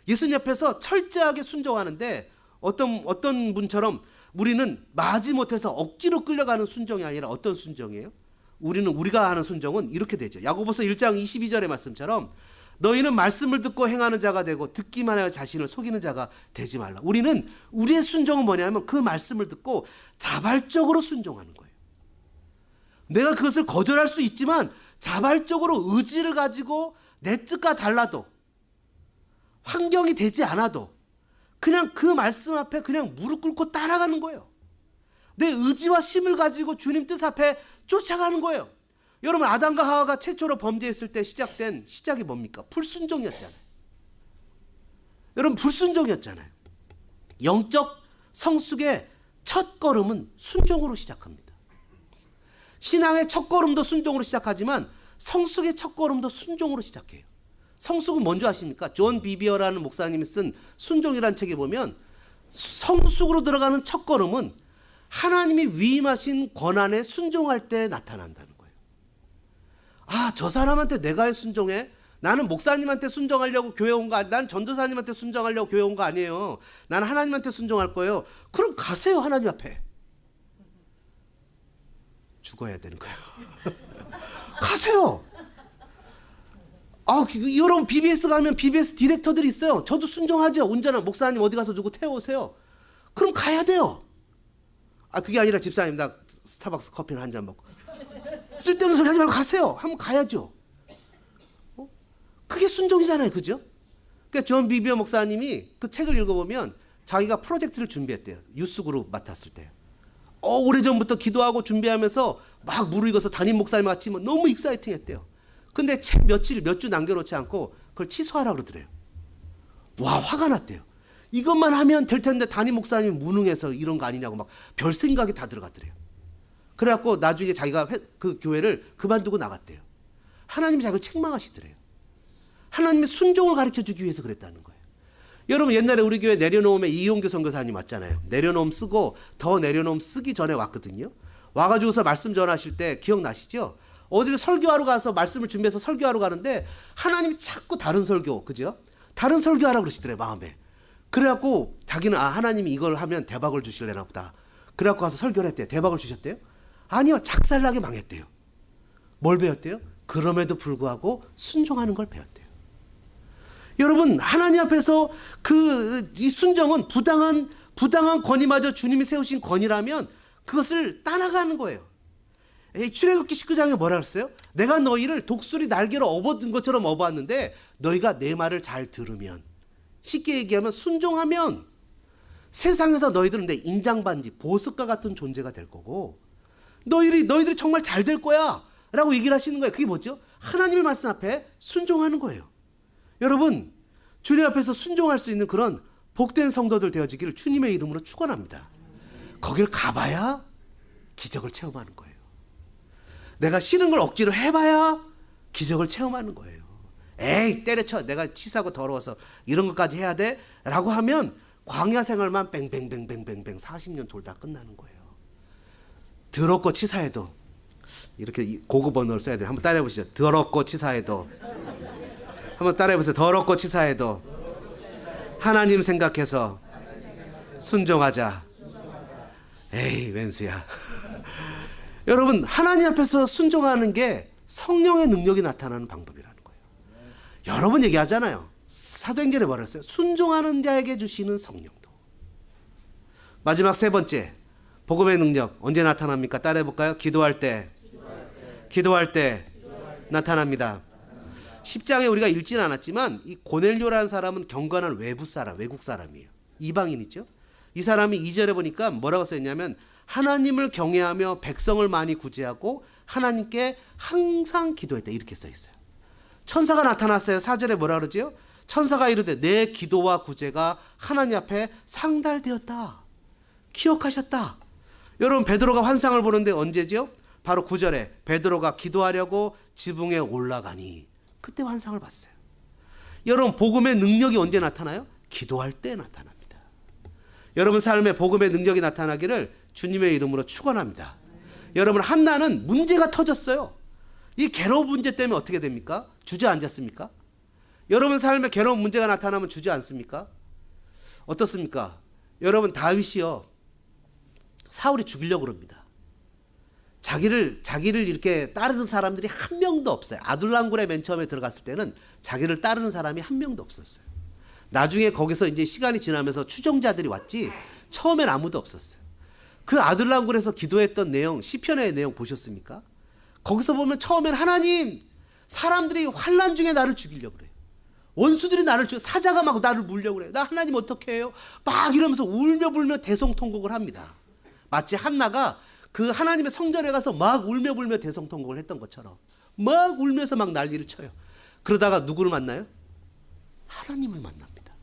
예수님 앞에서 철저하게 순종하는데 어떤 분처럼 우리는 마지못해서 억지로 끌려가는 순종이 아니라 어떤 순종이에요? 우리가 하는 순종은 이렇게 되죠. 야고보서 1장 22절의 말씀처럼 너희는 말씀을 듣고 행하는 자가 되고 듣기만 하여 자신을 속이는 자가 되지 말라. 우리는 우리의 순종은 뭐냐면 그 말씀을 듣고 자발적으로 순종하는 거예요. 내가 그것을 거절할 수 있지만 자발적으로 의지를 가지고 내 뜻과 달라도 환경이 되지 않아도 그냥 그 말씀 앞에 그냥 무릎 꿇고 따라가는 거예요. 내 의지와 힘을 가지고 주님 뜻 앞에 쫓아가는 거예요. 여러분, 아담과 하와가 최초로 범죄했을 때 시작이 뭡니까? 불순종이었잖아요. 여러분, 불순종이었잖아요. 영적 성숙의 첫 걸음은 순종으로 시작합니다. 신앙의 첫 걸음도 순종으로 시작하지만 성숙의 첫 걸음도 순종으로 시작해요. 성숙은 뭔지 아십니까? 존 비비어라는 목사님이 쓴 순종이라는 책에 보면 성숙으로 들어가는 첫 걸음은 하나님이 위임하신 권한에 순종할 때 나타난다는 거예요. 아, 저 사람한테 내가 왜 순종해? 나는 목사님한테 순종하려고 교회 온 거 아니에요. 난 전도사님한테 순종하려고 교회 온 거 아니에요. 나는 하나님한테 순종할 거예요. 그럼 가세요, 하나님 앞에. 죽어야 되는 거예요. 가세요. 여러분, BBS 가면 BBS 디렉터들이 있어요. 저도 순종하죠. 운전한 목사님 어디 가서 누구 태워오세요. 그럼 가야 돼요. 그게 아니라 집사님 나 스타벅스 커피는 한 잔 먹고. 쓸데없는 소리 하지 말고 가세요. 한번 가야죠. 그게 순종이잖아요. 그죠? 그러니까 존 비비어 목사님이 그 책을 읽어보면 자기가 프로젝트를 준비했대요. 유스그룹 맡았을 때. 오래전부터 기도하고 준비하면서 막 무르익어서 담임 목사님 같이 너무 익사이팅 했대요. 근데 책 몇 주 남겨놓지 않고 그걸 취소하라고 그러더래요. 와, 화가 났대요. 이것만 하면 될 텐데 담임 목사님이 무능해서 이런 거 아니냐고 막 별 생각이 다 들어갔더래요. 그래갖고 나중에 자기가 그 교회를 그만두고 나갔대요. 하나님이 자기를 책망하시더래요. 하나님의 순종을 가르쳐주기 위해서 그랬다는 거예요. 여러분, 옛날에 우리 교회 내려놓음에 이용규 선교사님 왔잖아요. 내려놓음 쓰고 더 내려놓음 쓰기 전에 왔거든요. 와가지고서 말씀 전하실 때 기억나시죠? 어디를 설교하러 가서 말씀을 준비해서 설교하러 가는데 하나님이 자꾸 다른 설교, 그죠? 다른 설교하라고 그러시더래요, 마음에. 그래갖고 자기는 하나님이 이걸 하면 대박을 주실래나 보다. 그래갖고 가서 설교를 했대요. 대박을 주셨대요? 아니요, 작살나게 망했대요. 뭘 배웠대요? 그럼에도 불구하고 순종하는 걸 배웠대요. 여러분, 하나님 앞에서 이 순종은 부당한 권위마저 주님이 세우신 권위라면 그것을 따라가는 거예요. 출애굽기 19장에 뭐라 그랬어요? 내가 너희를 독수리 날개로 업어준 것처럼 업어왔는데 너희가 내 말을 잘 들으면, 쉽게 얘기하면 순종하면 세상에서 너희들은 내 인장반지, 보석과 같은 존재가 될 거고 너희들이 정말 잘 될 거야 라고 얘기를 하시는 거예요. 그게 뭐죠? 하나님의 말씀 앞에 순종하는 거예요. 여러분, 주님 앞에서 순종할 수 있는 그런 복된 성도들 되어지기를 주님의 이름으로 축원합니다. 거기를 가봐야 기적을 체험하는 거예요. 내가 싫은 걸 억지로 해봐야 기적을 체험하는 거예요. 에이, 때려쳐. 내가 치사하고 더러워서 이런 것까지 해야 돼? 라고 하면 광야 생활만 뱅뱅뱅뱅뱅뱅 40년 돌다 끝나는 거예요. 더럽고 치사해도, 이렇게 고급 언어를 써야 돼요. 한번 따라해 보시죠. 더럽고 치사해도. 한번 따라해 보세요. 더럽고 치사해도 하나님 생각해서 순종하자. 에이, 웬수야. 여러분, 하나님 앞에서 순종하는 게 성령의 능력이 나타나는 방법이라는 거예요. 여러 번 얘기하잖아요. 사도행전에 뭐라 했어요? 순종하는 자에게 주시는 성령도. 마지막 세 번째, 복음의 능력 언제 나타납니까? 따라해 볼까요? 기도할 때 나타납니다. 10장에 우리가 읽지는 않았지만 이 고넬료라는 사람은 경건한 외국 사람이에요. 이방인이죠. 이 사람이 2절에 보니까 뭐라고 써있냐면 하나님을 경외하며 백성을 많이 구제하고 하나님께 항상 기도했다. 이렇게 써 있어요. 천사가 나타났어요. 4절에 뭐라 그러죠? 천사가 이르되 내 기도와 구제가 하나님 앞에 상달되었다. 기억하셨다. 여러분, 베드로가 환상을 보는데 언제죠? 바로 9절에 베드로가 기도하려고 지붕에 올라가니 그때 환상을 봤어요. 여러분, 복음의 능력이 언제 나타나요? 기도할 때 나타납니다. 여러분 삶에 복음의 능력이 나타나기를 주님의 이름으로 축원합니다. 여러분, 한나는 문제가 터졌어요. 이 괴로운 문제 때문에 어떻게 됩니까? 주저앉았습니까? 여러분 삶에 괴로운 문제가 나타나면 주저앉습니까? 어떻습니까? 여러분, 다윗이요, 사울이 죽이려고 그럽니다. 자기를 이렇게 따르는 사람들이 한 명도 없어요. 아둘람굴에 맨 처음에 들어갔을 때는 자기를 따르는 사람이 한 명도 없었어요. 나중에 거기서 이제 시간이 지나면서 추종자들이 왔지 처음엔 아무도 없었어요. 그 아둘람굴에서 기도했던 내용, 시편의 내용 보셨습니까? 거기서 보면 처음엔 하나님, 사람들이 환난 중에 나를 죽이려고 그래요. 원수들이 나를 사자가 막 나를 물려고 그래요. 나 하나님 어떻게 해요? 막 이러면서 울며 불며 대성통곡을 합니다. 마치 한나가 그 하나님의 성전에 가서 막 울며 불며 대성통곡을 했던 것처럼 막 울면서 막 난리를 쳐요. 그러다가 누구를 만나요? 하나님을 만납니다.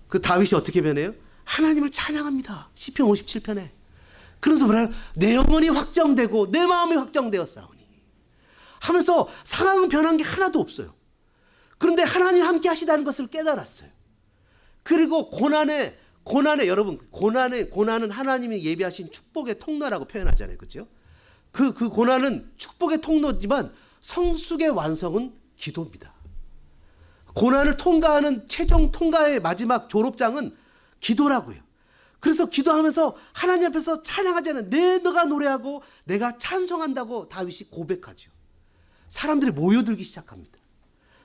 그 다윗이 어떻게 변해요? 하나님을 찬양합니다. 시편 57편에. 그래서 뭐라요? 내 영혼이 확정되고 내 마음이 확정되었사오니 하면서 상황 변한 게 하나도 없어요. 그런데 하나님 함께 하시다는 것을 깨달았어요. 그리고 고난에 여러분, 고난은 하나님이 예비하신 축복의 통로라고 표현하잖아요. 그렇죠? 그 고난은 축복의 통로지만 성숙의 완성은 기도입니다. 고난을 통과하는 최종 통과의 마지막 졸업장은 기도라고요. 그래서 기도하면서 하나님 앞에서 찬양하자는 너가 노래하고 내가 찬송한다고 다윗이 고백하죠. 사람들이 모여들기 시작합니다.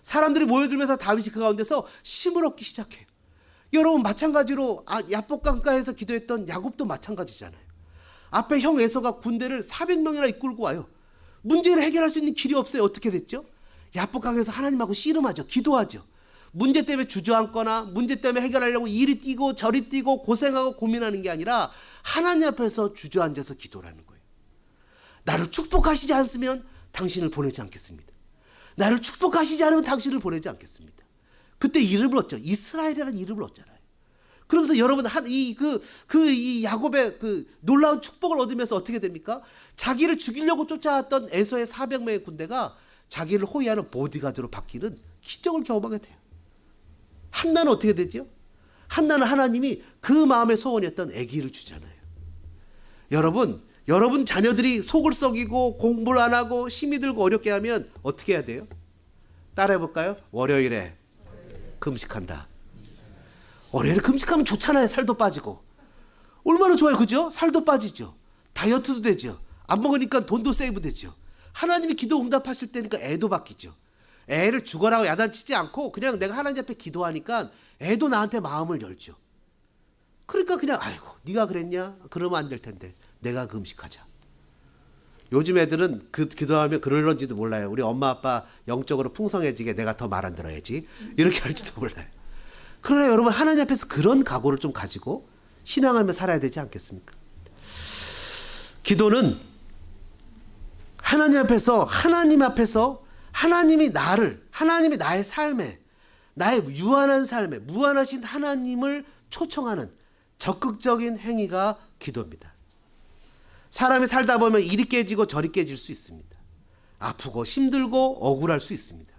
사람들이 모여들면서 다윗이 그 가운데서 힘을 얻기 시작해요. 여러분, 마찬가지로 야복강가에서 기도했던 야곱도 마찬가지잖아요. 앞에 형 에서가 군대를 400명이나 이끌고 와요. 문제를 해결할 수 있는 길이 없어요. 어떻게 됐죠? 야복강에서 하나님하고 씨름하죠. 기도하죠. 문제 때문에 주저앉거나 문제 때문에 해결하려고 이리 뛰고 저리 뛰고 고생하고 고민하는 게 아니라 하나님 앞에서 주저앉아서 기도를 하는 거예요. 나를 축복하시지 않으면 당신을 보내지 않겠습니다. 나를 축복하시지 않으면 당신을 보내지 않겠습니다. 그때 이름을 얻죠. 이스라엘이라는 이름을 얻잖아요. 그러면서 여러분, 이 야곱의 그 놀라운 축복을 얻으면서 어떻게 됩니까? 자기를 죽이려고 쫓아왔던 에서의 400명의 군대가 자기를 호위하는 보디가드로 바뀌는 기적을 경험하게 돼요. 한나는 어떻게 되죠? 한나는 하나님이 그 마음의 소원이었던 아기를 주잖아요. 여러분 자녀들이 속을 썩이고 공부를 안 하고 힘이 들고 어렵게 하면 어떻게 해야 돼요? 따라해 볼까요? 월요일에 금식한다. 월요일에 금식하면 좋잖아요. 살도 빠지고. 얼마나 좋아요. 그죠? 살도 빠지죠. 다이어트도 되죠. 안 먹으니까 돈도 세이브 되죠. 하나님이 기도 응답하실 때니까 애도 바뀌죠. 애를 죽어라고 야단치지 않고 그냥 내가 하나님 앞에 기도하니까 애도 나한테 마음을 열죠. 그러니까 그냥 아이고 네가 그랬냐? 그러면 안 될 텐데 내가 금식하자. 요즘 애들은 기도하면 그럴런지도 몰라요. 우리 엄마 아빠 영적으로 풍성해지게 내가 더 말 안 들어야지 이렇게 할지도 몰라요. 그러나 여러분, 하나님 앞에서 그런 각오를 좀 가지고 신앙하며 살아야 되지 않겠습니까? 기도는 하나님 앞에서 하나님이 나의 삶에, 나의 유한한 삶에 무한하신 하나님을 초청하는 적극적인 행위가 기도입니다. 사람이 살다 보면 이리 깨지고 저리 깨질 수 있습니다. 아프고 힘들고 억울할 수 있습니다.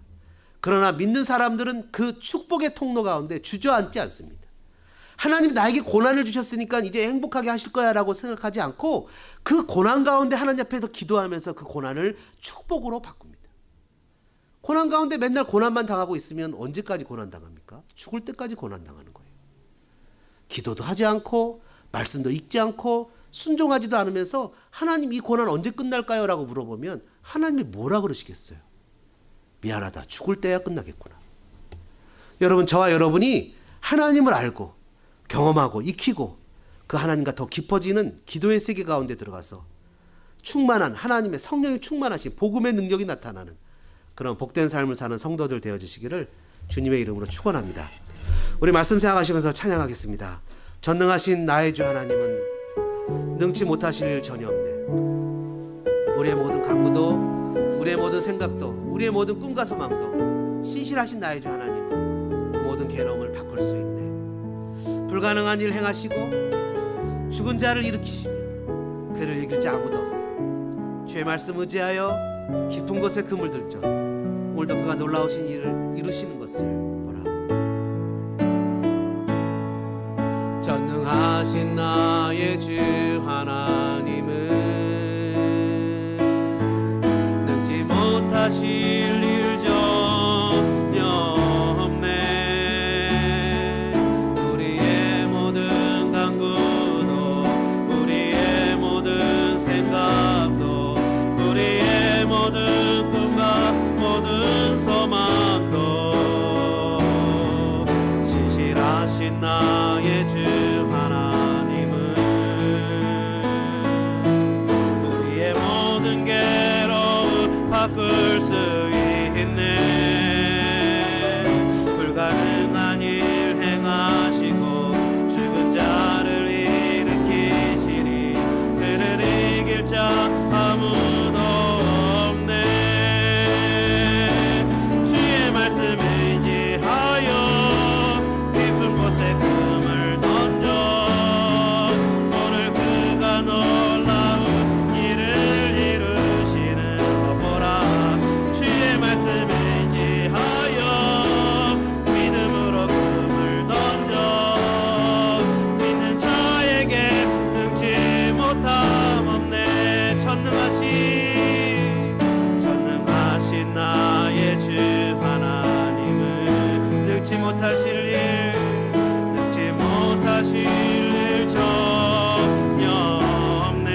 그러나 믿는 사람들은 그 축복의 통로 가운데 주저앉지 않습니다. 하나님이 나에게 고난을 주셨으니까 이제 행복하게 하실 거야 라고 생각하지 않고 그 고난 가운데 하나님 앞에서 기도하면서 그 고난을 축복으로 바꿉니다. 고난 가운데 맨날 고난만 당하고 있으면 언제까지 고난 당합니까? 죽을 때까지 고난 당하는 거예요. 기도도 하지 않고 말씀도 읽지 않고 순종하지도 않으면서 하나님 이 고난 언제 끝날까요? 라고 물어보면 하나님이 뭐라 그러시겠어요? 미안하다. 죽을 때야 끝나겠구나. 여러분, 저와 여러분이 하나님을 알고 경험하고 익히고 그 하나님과 더 깊어지는 기도의 세계 가운데 들어가서 충만한 하나님의 성령이 충만하신 복음의 능력이 나타나는 그런 복된 삶을 사는 성도들 되어주시기를 주님의 이름으로 축원합니다. 우리 말씀 생각하시면서 찬양하겠습니다. 전능하신 나의 주 하나님은 능치 못하실 일 전혀 없네. 우리의 모든 간구도, 우리의 모든 생각도, 우리의 모든 꿈과 소망도 신실하신 나의 주 하나님은 그 모든 괴로움을 바꿀 수 있네. 불가능한 일 행하시고 죽은 자를 일으키시며 그를 이길 자 아무도 없네. 주의 말씀 의지하여 깊은 곳에 그물 들죠. 오늘도 그가 놀라우신 일을 이루시는 것을 보라. 전능하신 나의 주 하나님은 능지 못하실 일 전혀 없네. 우리의 모든 간구도, 우리의 모든 생각도, 우리의 모든 꿈과 모든 소망도 신실하신 나의 주 하나님은 우리의 모든 괴로움 바꿀 수 있네. 불가능한 일 행하시고 죽은 자를 일으키시니 그를 이길 자 아무도 없네. 주의 말씀에 의지하여 깊은 곳에 금을 던져 오늘 그가 놀라운 일을 이루시는 것 보라. 주의 말씀에 의지하여 믿음으로 금을 던져 믿는 자에게 능치 못함 없네. 전능하신 나의 주 하나님은 능치 못하실 일, 능치 못하실 일 전혀 없네.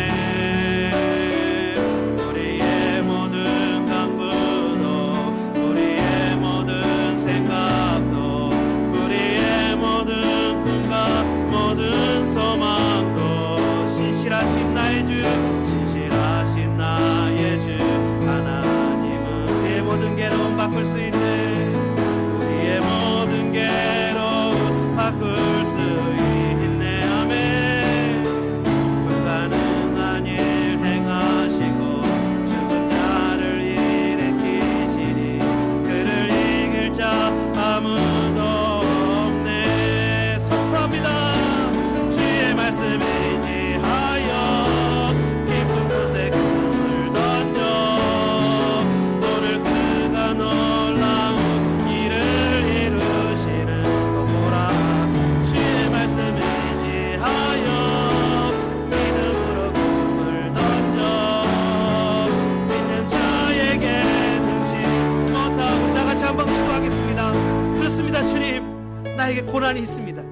우리의 모든 간구도, 우리의 모든 생각도, 우리의 모든 꿈과 모든 소망도 신실하신 나의 주, 신실하신 나의 주 하나님은 우리의 모든 괴로움 바꿀 수 있네. 우리의 모든 괴로움 바꿀 수 있네. 아멘. 불가능한 일 행하시고 죽은 자를 일으키시니 그를 이길 자 아무도 없네. 선포합니다. 주의 말씀에 의지하여 깊은 곳에 금을 던져 오늘 그가 놀라운 일을 이루시는 것 보라. 주의 말씀에 의지하여 믿음으로 금을 던져 믿는 자에게 능치 못하고. 우리 다같이 한번 기도하겠습니다. 그렇습니다. 주님, 나에게 고난이 있습니다.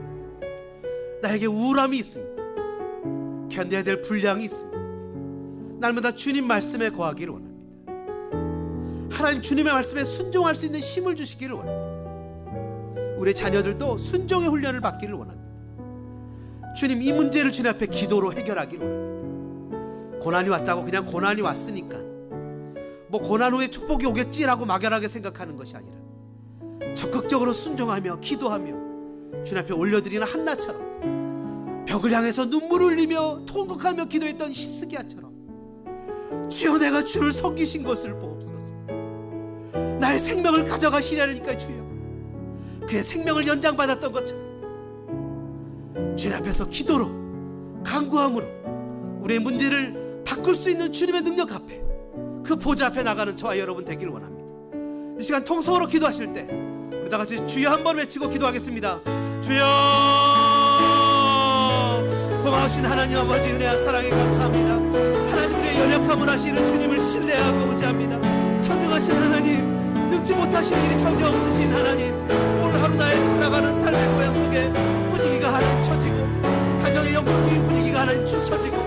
나에게 우울함이 있습니다. 견뎌야 될 분량이 있습니다. 날마다 주님 말씀에 거하기를 원합니다. 하나님 주님의 말씀에 순종할 수 있는 힘을 주시기를 원합니다. 우리 자녀들도 순종의 훈련을 받기를 원합니다. 주님, 이 문제를 주님 앞에 기도로 해결하기를 원합니다. 고난이 왔다고 그냥 고난이 왔으니까 뭐 고난 후에 축복이 오겠지라고 막연하게 생각하는 것이 아니라 적극적으로 순종하며 기도하며 주님 앞에 올려드리는 한나처럼 벽을 향해서 눈물을 흘리며 통곡하며 기도했던 히스기야처럼 주여, 내가 주를 섬기신 것을 보옵소서. 나의 생명을 가져가시려니까 주여, 그의 생명을 연장받았던 것처럼 주님 앞에서 기도로 간구함으로 우리의 문제를 바꿀 수 있는 주님의 능력 앞에, 그 보좌 앞에 나가는 저와 여러분 되기를 원합니다. 이 시간 통성으로 기도하실 때 우리 다 같이 주여 한번 외치고 기도하겠습니다. 주여, 고마우신 하나님 아버지 은혜와 사랑에 감사합니다. 하나님, 우리의 연약함을 아시는 주님을 신뢰하고 의지합니다. 전능하신 하나님, 능지 못하신 일이 전혀 없으신 하나님, 오늘 하루 나의 살아가는 삶의 모양 속에 분위기가 하나님 처지고, 가정의 영적인 분위기가 하나님 처지고,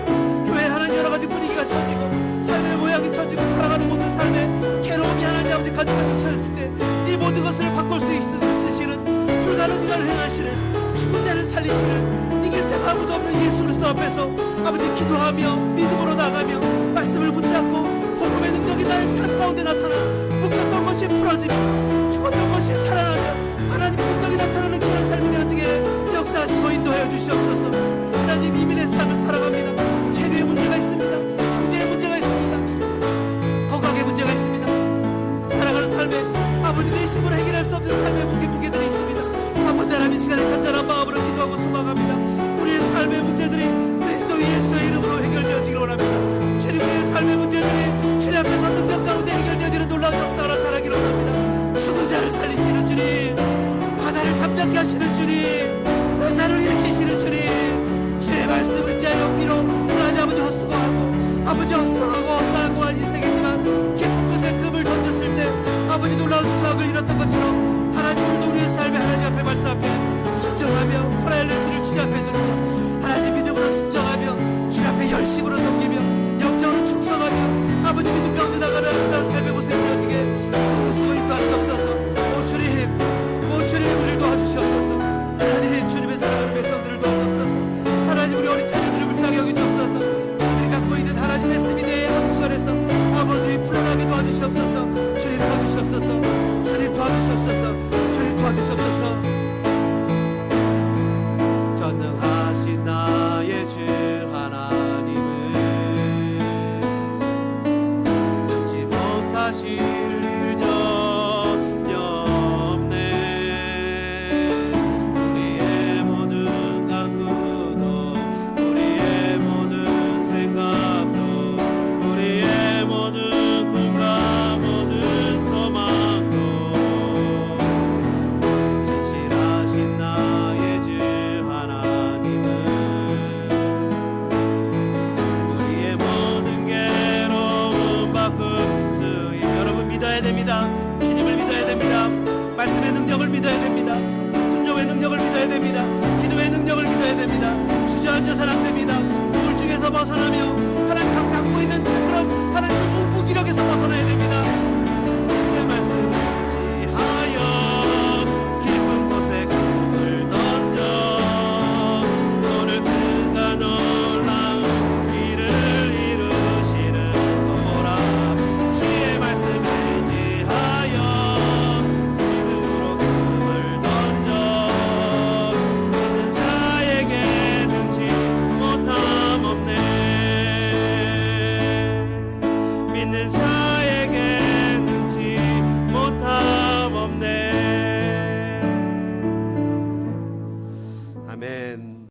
교회 하나님 여러가지 분위기가 처지고, 삶의 모양이 처지고, 살아가는 모든 삶의 괴로움이 하나님 아버지 가득가득 차있을 때 이 모든 것을 바꿀 수 있으시는, 불가능한 일을 행하시는, 죽은 자를 살리시는 이길 자가 아무도 없는 예수 그리스도 앞에서 아버지 기도하며 믿음으로 나가며 말씀을 붙잡고 복음의 능력이 나의 삶 가운데 나타나 묶였던 것이 풀어지며 죽었던 것이 살아나며 하나님의 능력이 나타나는 귀한 삶이 되어지게 역사하시고 인도하여 주시옵소서. 하나님, 이민의 삶을 살아갑니다. 하나님 이 시간에 간절한 마음으로 기도하고 소망합니다. 우리의 삶의 문제들이 그리스도 예수의 이름으로 해결되어지기를 원합니다. 주님, 우리의 삶의 문제들이 주님 앞에서 능력 가운데 해결되어지는 놀라운 역사가 나타나기를 원합니다. 죽은 자를 살리시는 주님, 바다를 잠잠케 하시는 주님, 바다를 일으키시는 주님, 주의 말씀 의지하여 비록 하나님 아버지 헛수고하고 아버지 헛수고하고 한 인생이지만 깊은 곳에 금을 던졌을 때 아버지 놀라운 수확을 이뤘던 것처럼 하나님, 오늘도 우리의 삶에 하나님 앞에 말씀 앞에 순종하며 프라이어리티를 주님 앞에 두고 하나님 믿음으로 순종하며 주님 앞에 열심으로 섬기며 영적으로 충성하며 아버지 믿음 가운데 나가는 아름다운 삶의 모습이 되어지게 도우시고 인도하시옵소서. 오 주님 우리를 도와주시옵소서. 하나님, 주님의 사랑하는 백성들을 도와주옵소서. 하나님, 우리 어린 자녀들을 불쌍히 여기주옵소서. 그들이 갖고 있는 하나님 말씀에 대해 어둠설에서 아버지 풀어나게 도와주시옵소서. 주님 도와주시옵소서. 주님 도와주시옵소서. 주님 도와주시옵소서. 전능하신 나의 주 하나님은 능지 못하실 일 전혀 없네. 우리의 모든 간구도 우리의 모든 생각도 우리의 모든 꿈과 모든 소망도 진실하신 나의 주 하나님은 우리의 모든 괴로움 바꾸수임. 여러분 믿어야 됩니다. 주님을 믿어야 됩니다. 말씀의 능력을 믿어야 됩니다. 순종의 능력을 믿어야 됩니다. 기도의 능력을 믿어야 됩니다. 주저앉아서는 안 됩니다. 우울증에서 벗어나며 하나님 갖고 있는 그런 하나님 무기력에서 벗어나야 됩니다.